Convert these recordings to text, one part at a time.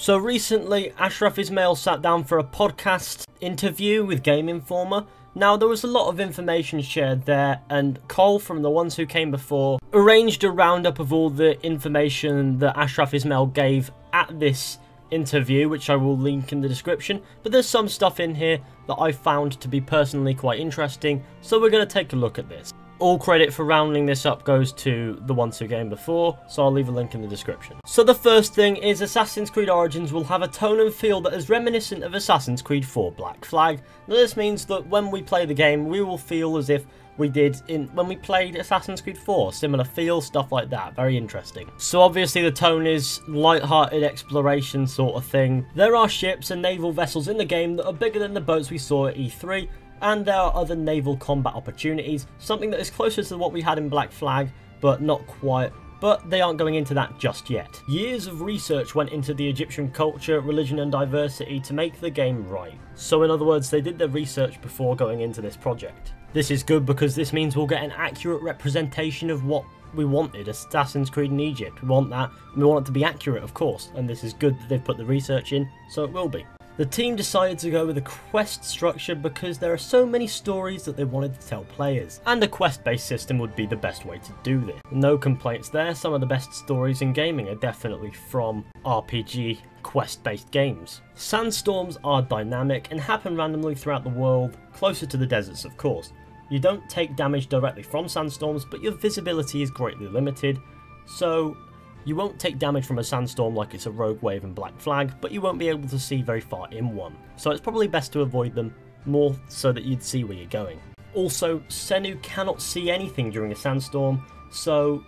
So recently, Ashraf Ismail sat down for a podcast interview with Game Informer. Now, there was a lot of information shared there, and Cole from The Ones Who Came Before arranged a roundup of all the information that Ashraf Ismail gave at this interview, which I will link in the description. But there's some stuff in here that I found to be personally quite interesting, so we're going to take a look at this. All credit for rounding this up goes to The Ones Who Came Before, so I'll leave a link in the description. So the first thing is Assassin's Creed Origins will have a tone and feel that is reminiscent of Assassin's Creed 4 Black Flag. Now this means that when we play the game, we will feel as if we did when we played Assassin's Creed 4, similar feel, stuff like that, very interesting. So obviously the tone is light-hearted exploration sort of thing. There are ships and naval vessels in the game that are bigger than the boats we saw at E3, and there are other naval combat opportunities, something that is closer to what we had in Black Flag, but not quite. But they aren't going into that just yet. Years of research went into the Egyptian culture, religion and diversity to make the game right. So in other words, they did their research before going into this project. This is good because this means we'll get an accurate representation of what we wanted, Assassin's Creed in Egypt. We want that, and we want it to be accurate, of course, and this is good that they've put the research in, so it will be. The team decided to go with a quest structure because there are so many stories that they wanted to tell players, and a quest-based system would be the best way to do this. No complaints there, some of the best stories in gaming are definitely from RPG quest-based games. Sandstorms are dynamic and happen randomly throughout the world, closer to the deserts of course. You don't take damage directly from sandstorms, but your visibility is greatly limited, so you won't take damage from a sandstorm like it's a rogue wave in Black Flag, but you won't be able to see very far in one. So it's probably best to avoid them, more so that you'd see where you're going. Also, Senu cannot see anything during a sandstorm, so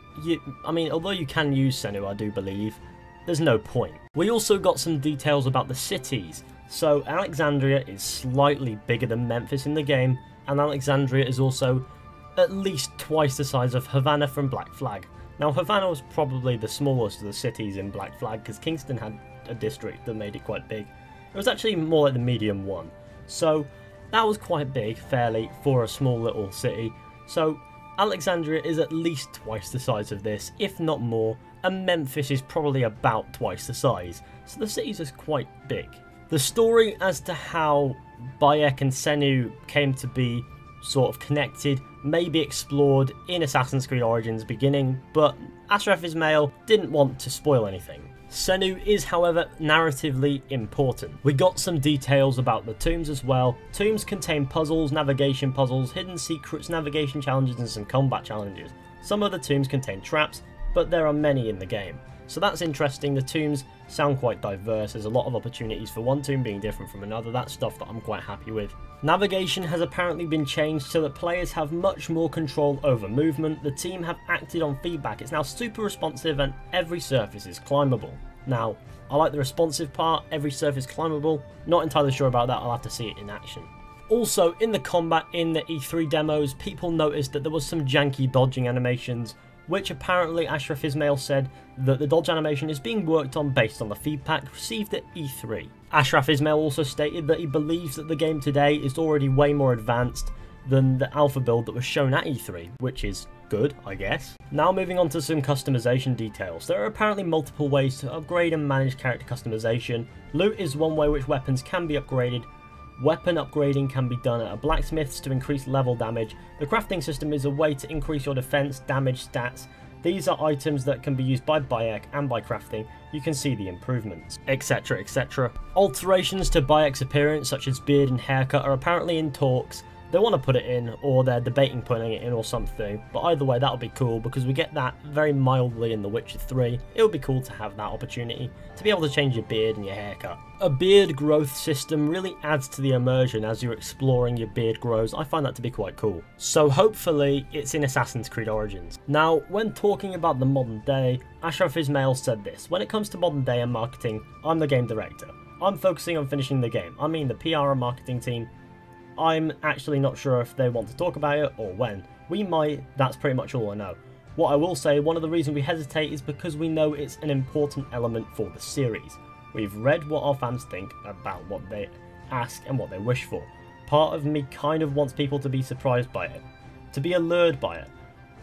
although you can use Senu, I do believe, there's no point. We also got some details about the cities. So Alexandria is slightly bigger than Memphis in the game, and Alexandria is also at least twice the size of Havana from Black Flag. Now, Havana was probably the smallest of the cities in Black Flag because Kingston had a district that made it quite big. It was actually more like the medium one. So that was quite big, fairly, for a small little city. So Alexandria is at least twice the size of this, if not more, and Memphis is probably about twice the size. So the cities are quite big. The story as to how Bayek and Senu came to be sort of connected may be explored in Assassin's Creed Origins beginning, but Ashraf Ismail didn't want to spoil anything. Senu is, however, narratively important. We got some details about the tombs as well. Tombs contain puzzles, navigation puzzles, hidden secrets, navigation challenges and some combat challenges. Some of the tombs contain traps, but there are many in the game. So that's interesting. The tombs sound quite diverse. There's a lot of opportunities for one tomb being different from another. That's stuff that I'm quite happy with. Navigation has apparently been changed so that players have much more control over movement. The team have acted on feedback. It's now super responsive and every surface is climbable. Now, I like the responsive part. Every surface climbable. Not entirely sure about that. I'll have to see it in action. Also, in the combat in the E3 demos, people noticed that there was some janky dodging animations, which apparently Ashraf Ismail said that the dodge animation is being worked on based on the feedback received at E3. Ashraf Ismail also stated that he believes that the game today is already way more advanced than the alpha build that was shown at E3, which is good, I guess. Now moving on to some customization details. There are apparently multiple ways to upgrade and manage character customization. Loot is one way which weapons can be upgraded. Weapon upgrading can be done at a blacksmith's to increase level damage. The crafting system is a way to increase your defense, damage, stats. These are items that can be used by Bayek, and by crafting you can see the improvements, etc, etc. Alterations to Bayek's appearance such as beard and haircut are apparently in talks. They want to put it in, or they're debating putting it in or something, but either way that'll be cool because we get that very mildly in The Witcher 3. It would be cool to have that opportunity, to be able to change your beard and your haircut. A beard growth system really adds to the immersion as you're exploring your beard grows. I find that to be quite cool. So hopefully it's in Assassin's Creed Origins. Now, when talking about the modern day, Ashraf Ismail said this: when it comes to modern day and marketing, I'm the game director. I'm focusing on finishing the game. I mean the PR and marketing team. I'm actually not sure if they want to talk about it or when. We might, that's pretty much all I know. What I will say, one of the reasons we hesitate is because we know it's an important element for the series. We've read what our fans think about what they ask and what they wish for. Part of me kind of wants people to be surprised by it, to be allured by it.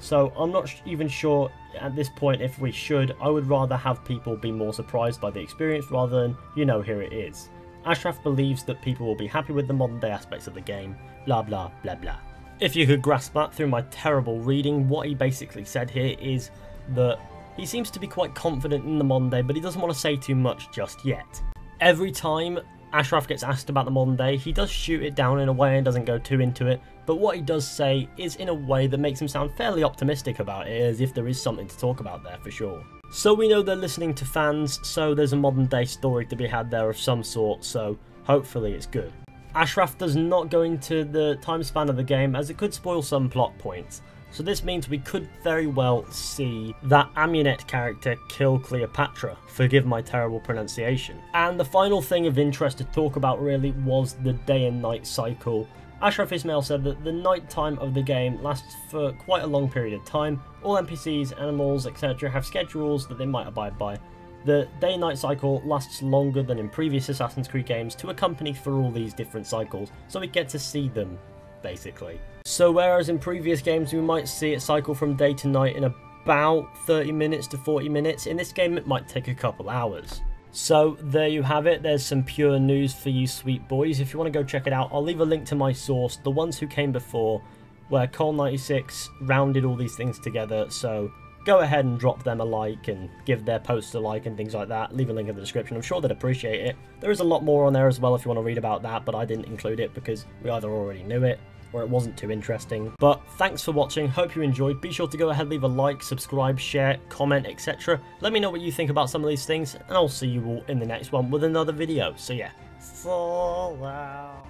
So I'm not even sure at this point if we should. I would rather have people be more surprised by the experience rather than, you know, here it is. Ashraf believes that people will be happy with the modern day aspects of the game, blah blah blah blah. If you could grasp that through my terrible reading, what he basically said here is that he seems to be quite confident in the modern day, but he doesn't want to say too much just yet. Every time Ashraf gets asked about the modern day, he does shoot it down in a way and doesn't go too into it, but what he does say is in a way that makes him sound fairly optimistic about it, as if there is something to talk about there for sure. So we know they're listening to fans, so there's a modern day story to be had there of some sort, so hopefully it's good. Ashraf does not go into the time span of the game, as it could spoil some plot points. So this means we could very well see that Amunet character kill Cleopatra. Forgive my terrible pronunciation. And the final thing of interest to talk about really was the day and night cycle. Ashraf Ismail said that the night time of the game lasts for quite a long period of time. All NPCs, animals, etc. have schedules that they might abide by. The day-night cycle lasts longer than in previous Assassin's Creed games to accompany for all these different cycles, so we get to see them, basically. So whereas in previous games we might see it cycle from day to night in about 30 minutes to 40 minutes, in this game it might take a couple hours. So there you have it, there's some pure news for you sweet boys. If you want to go check it out, I'll leave a link to my source, The Ones Who Came Before, where Cole96 rounded all these things together, so go ahead and drop them a like and give their posts a like and things like that. Leave a link in the description, I'm sure they'd appreciate it. There is a lot more on there as well if you want to read about that, but I didn't include it because we either already knew it or it wasn't too interesting. But thanks for watching, hope you enjoyed. Be sure to go ahead, leave a like, subscribe, share, comment, etc. Let me know what you think about some of these things, and I'll see you all in the next one with another video. So yeah, fall out.